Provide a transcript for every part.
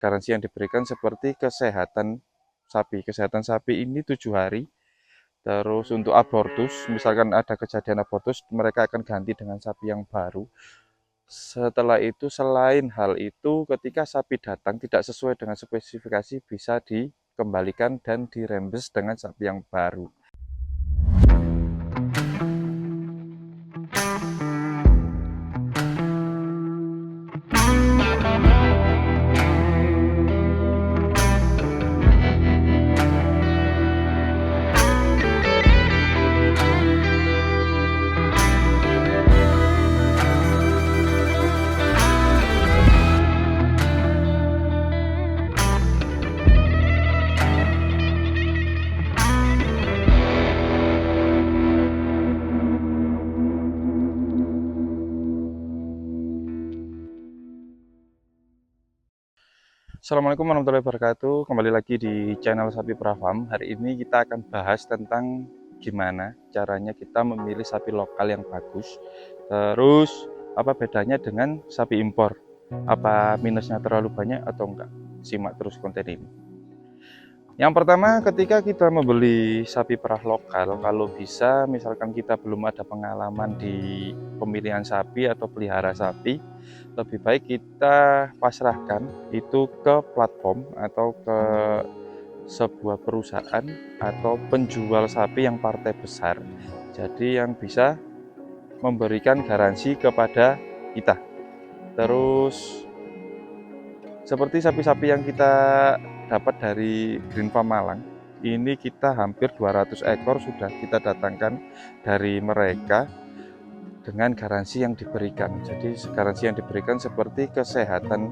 garansi yang diberikan seperti kesehatan sapi. Kesehatan sapi ini 7 hari. Terus untuk abortus, misalkan ada kejadian abortus, mereka akan ganti dengan sapi yang baru. Setelah itu, selain hal itu, ketika sapi datang tidak sesuai dengan spesifikasi, bisa dikembalikan dan dirembes dengan sapi yang baru. Assalamualaikum warahmatullahi wabarakatuh. Kembali lagi di channel Sapi Prafarm. Hari ini kita akan bahas tentang gimana caranya kita memilih sapi lokal yang bagus. Terus apa bedanya dengan sapi impor? Apa minusnya terlalu banyak atau enggak? Simak terus konten ini. Yang pertama, ketika kita membeli sapi perah lokal, kalau bisa misalkan kita belum ada pengalaman di pemilihan sapi atau pelihara sapi, lebih baik kita pasrahkan itu ke platform atau ke sebuah perusahaan atau penjual sapi yang partai besar. Jadi yang bisa memberikan garansi kepada kita. Terus seperti sapi-sapi yang kita dapat dari Green Farm Malang, ini kita hampir 200 ekor sudah kita datangkan dari mereka dengan garansi yang diberikan. Jadi garansi yang diberikan seperti kesehatan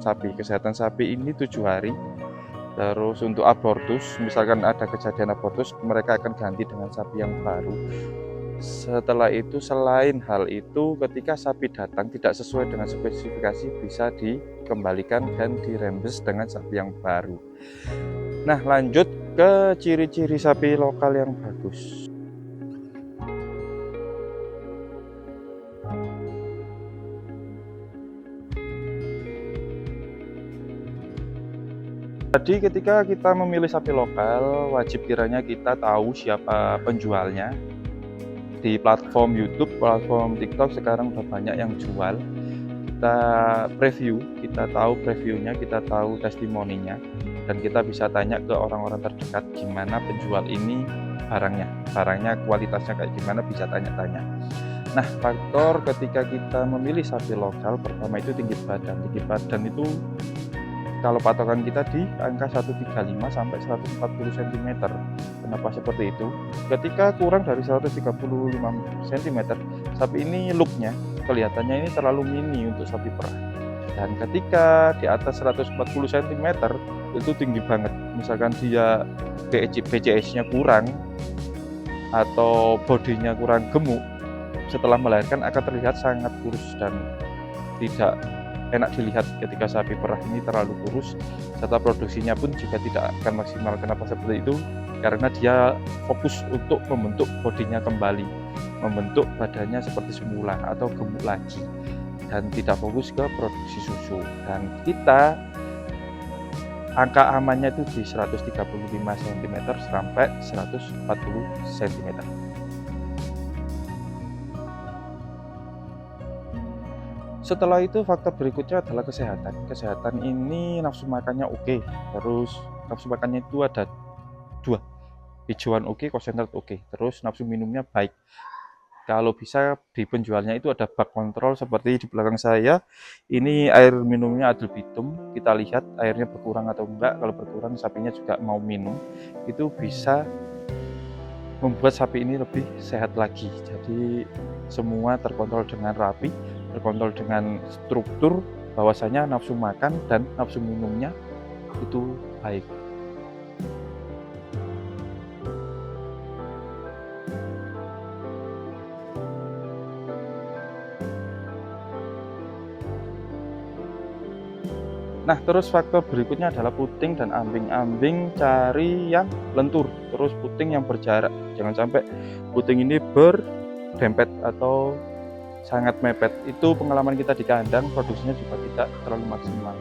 sapi. Kesehatan sapi ini 7 hari. Terus untuk abortus, misalkan ada kejadian abortus, mereka akan ganti dengan sapi yang baru. Setelah itu, selain hal itu, ketika sapi datang tidak sesuai dengan spesifikasi, bisa dikembalikan dan dirembes dengan sapi yang baru. Nah, lanjut ke ciri-ciri sapi lokal yang bagus. Jadi ketika kita memilih sapi lokal, wajib kiranya kita tahu siapa penjualnya. Di platform YouTube, platform TikTok sekarang udah banyak yang jual. Kita preview, kita tahu previewnya, kita tahu testimoninya, dan kita bisa tanya ke orang-orang terdekat gimana penjual ini barangnya kualitasnya kayak gimana, bisa tanya-tanya. Nah, faktor ketika kita memilih sapi lokal, pertama itu tinggi badan. Tinggi badan itu kalau patokan kita di angka 135 sampai 140 cm. Kenapa seperti itu? Ketika kurang dari 135 cm, sapi ini looknya, kelihatannya ini terlalu mini untuk sapi perah. Dan ketika di atas 140 cm, itu tinggi banget. Misalkan dia BCS-nya kurang, atau bodinya kurang gemuk, setelah melahirkan akan terlihat sangat kurus dan tidak enak dilihat ketika sapi perah ini terlalu kurus, serta produksinya pun juga tidak akan maksimal. Kenapa seperti itu? Karena dia fokus untuk membentuk bodinya kembali, membentuk badannya seperti semula atau gemuk lagi, dan tidak fokus ke produksi susu. Dan kita angka amannya itu di 135 cm sampai 140 cm. Setelah itu faktor berikutnya adalah kesehatan. Kesehatan ini nafsu makannya oke. Terus nafsu makannya itu ada 2. Hijauan oke, konsentrat oke. Terus nafsu minumnya baik. Kalau bisa di penjualnya itu ada bak kontrol seperti di belakang saya. Ini air minumnya Ad Libitum. Kita lihat airnya berkurang atau enggak. Kalau berkurang sapinya juga mau minum. Itu bisa membuat sapi ini lebih sehat lagi. Jadi semua terkontrol dengan rapi, terkontrol dengan struktur, bahwasanya nafsu makan dan nafsu minumnya itu baik. Nah, terus faktor berikutnya adalah puting dan ambing. Ambing cari yang lentur, terus puting yang berjarak. Jangan sampai puting ini berdempet atau sangat mepet. Itu pengalaman kita di kandang, produksinya juga tidak terlalu maksimal.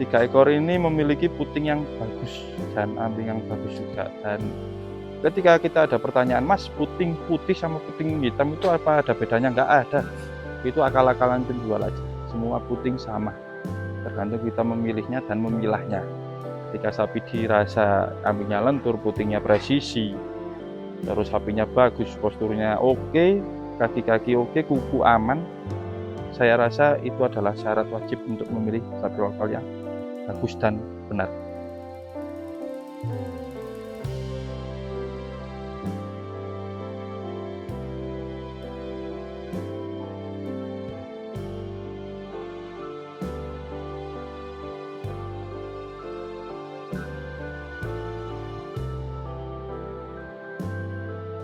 3 ekor ini memiliki puting yang bagus dan ambing yang bagus juga. Dan ketika kita ada pertanyaan, Mas, puting putih sama puting hitam itu apa ada bedanya? Nggak ada. Itu akal-akalan penjual aja. Semua puting sama. Tergantung kita memilihnya dan memilahnya. Ketika sapi dirasa ambingnya lentur, putingnya presisi, terus sapinya bagus, posturnya oke, kaki-kaki oke, kuku aman, saya rasa itu adalah syarat wajib untuk memilih sapi lokal yang bagus dan benar.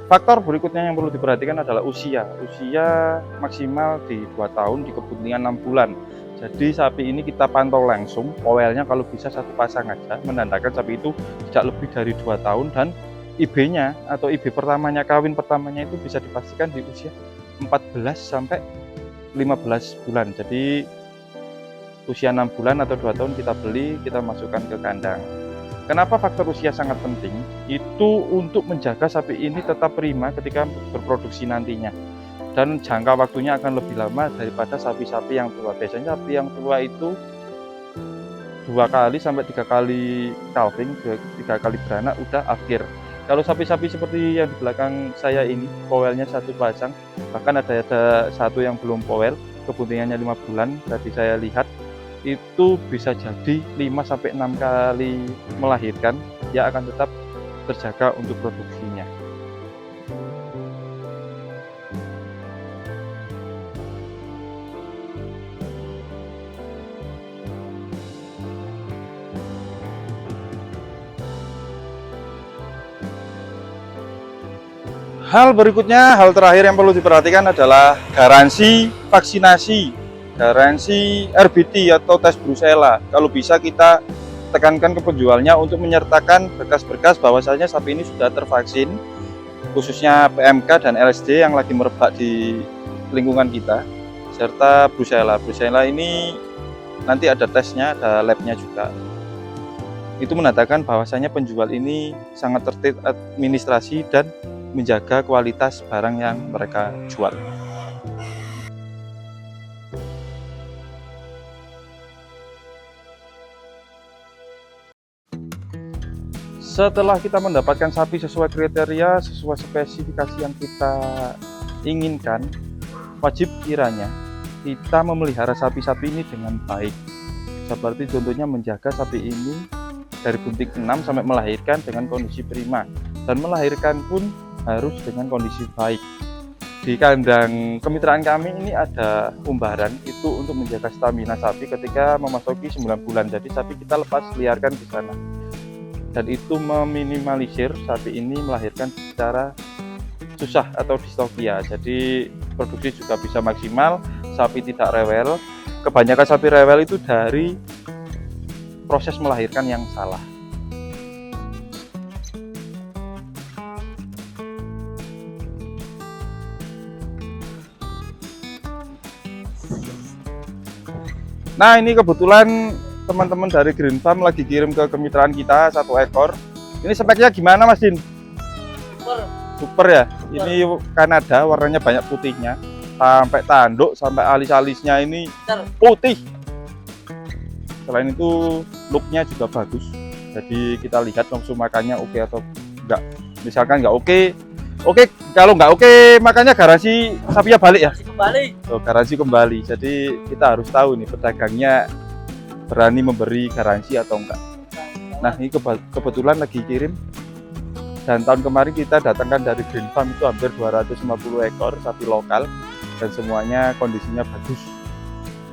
Faktor berikutnya yang perlu diperhatikan adalah usia. Usia maksimal di 2 tahun, di kebutuhan 6 bulan. Jadi sapi ini kita pantau langsung, powelnya kalau bisa 1 pasang aja, menandakan sapi itu tidak lebih dari 2 tahun dan IB-nya atau IB pertamanya, kawin pertamanya itu bisa dipastikan di usia 14 sampai 15 bulan. Jadi usia 6 bulan atau 2 tahun kita beli, kita masukkan ke kandang. Kenapa faktor usia sangat penting? Itu untuk menjaga sapi ini tetap prima ketika berproduksi nantinya. Dan jangka waktunya akan lebih lama daripada sapi-sapi yang tua. Biasanya sapi yang tua itu 2 kali sampai 3 kali calving, 3 kali beranak udah akhir. Kalau sapi-sapi seperti yang di belakang saya ini, powelnya 1 pasang, bahkan ada satu yang belum powel, kebuntingannya 5 bulan, tadi saya lihat, itu bisa jadi 5-6 kali melahirkan, dia akan tetap terjaga untuk produksinya. Hal berikutnya, hal terakhir yang perlu diperhatikan adalah garansi vaksinasi. Garansi RBT atau tes Brucella. Kalau bisa kita tekankan ke penjualnya untuk menyertakan berkas-berkas bahwasanya sapi ini sudah tervaksin, khususnya PMK dan LSD yang lagi merebak di lingkungan kita, serta Brucella. Brucella ini nanti ada tesnya, ada labnya juga. Itu menandakan bahwasanya penjual ini sangat tertib administrasi dan menjaga kualitas barang yang mereka jual. Setelah kita mendapatkan sapi sesuai kriteria, sesuai spesifikasi yang kita inginkan, wajib kiranya kita memelihara sapi-sapi ini dengan baik. Seperti contohnya menjaga sapi ini dari bunting 6 sampai melahirkan dengan kondisi prima. Dan melahirkan pun harus dengan kondisi baik. Di kandang kemitraan kami ini ada umbaran, itu untuk menjaga stamina sapi ketika memasuki 9 bulan. Jadi sapi kita lepas liarkan di sana. Dan itu meminimalisir sapi ini melahirkan secara susah atau distokia. Jadi produksi juga bisa maksimal, sapi tidak rewel. Kebanyakan sapi rewel itu dari proses melahirkan yang salah. Nah, ini kebetulan teman-teman dari Green Farm lagi kirim ke kemitraan kita 1 ekor. Ini speknya gimana, Mas Din? Super ya. Super. Ini Kanada, warnanya banyak putihnya. Sampai tanduk, sampai alis-alisnya ini putih. Selain itu looknya juga bagus. Jadi kita lihat nafsu makannya oke atau enggak. Misalkan enggak oke, kalau nggak oke makanya garansi sapinya balik ya? Kembali. Oh, garansi kembali. Jadi kita harus tahu nih pedagangnya berani memberi garansi atau enggak. Nah, ini kebetulan lagi kirim. Dan tahun kemarin kita datangkan dari Green Farm itu hampir 250 ekor sapi lokal dan semuanya kondisinya bagus.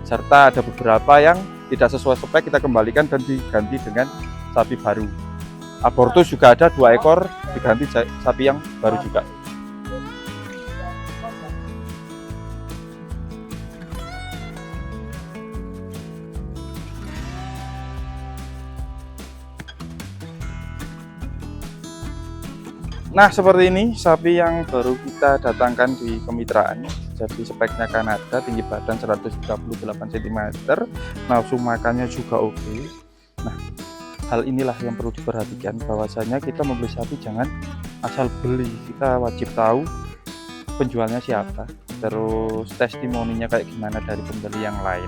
Serta ada beberapa yang tidak sesuai spek kita kembalikan dan diganti dengan sapi baru. Abortus juga ada 2 ekor diganti sapi yang baru juga. Nah, seperti ini sapi yang baru kita datangkan di kemitraan. Jadi speknya Kanada, tinggi badan 138 cm, nafsu makannya juga oke. Nah, hal inilah yang perlu diperhatikan, bahwasanya kita membeli sapi jangan asal beli. Kita wajib tahu penjualnya siapa, terus testimoninya kayak gimana dari pembeli yang lain.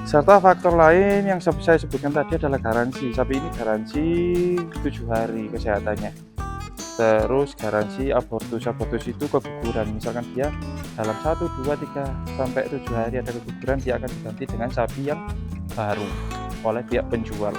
Serta faktor lain yang saya sebutkan tadi adalah garansi. Sapi ini garansi 7 hari kesehatannya. Terus garansi abortus. Abortus itu keguguran. Misalkan dia dalam 1, 2, 3 sampai 7 hari ada keguguran, dia akan diganti dengan sapi yang baru oleh pihak penjual.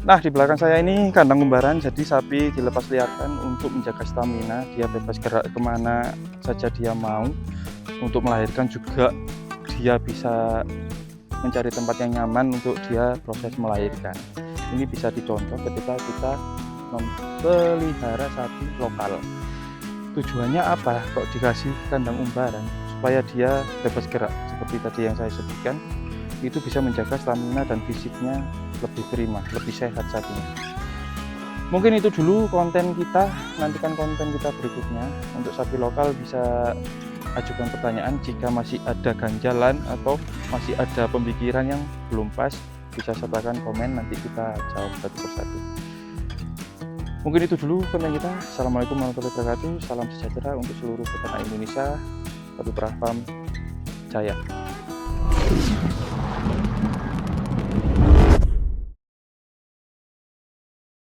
Nah, di belakang saya ini kandang umbaran, jadi sapi dilepas liarkan untuk menjaga stamina. Dia bebas gerak kemana saja dia mau. Untuk melahirkan juga dia bisa mencari tempat yang nyaman untuk dia proses melahirkan. Ini bisa dicontoh ketika kita memelihara sapi lokal. Tujuannya apa kok dikasih kandang umbaran? Supaya dia bebas gerak, seperti tadi yang saya sebutkan. Itu bisa menjaga stamina dan fisiknya lebih prima, lebih sehat sapinya. Mungkin itu dulu konten kita, nantikan konten kita berikutnya. Untuk sapi lokal bisa ajukan pertanyaan jika masih ada ganjalan atau masih ada pemikiran yang belum pas, bisa sertakan komen, nanti kita jawab satu persatu. Mungkin itu dulu konten kita. Assalamualaikum warahmatullahi wabarakatuh. Salam sejahtera untuk seluruh peternak Indonesia. Sapi Prafam Jaya.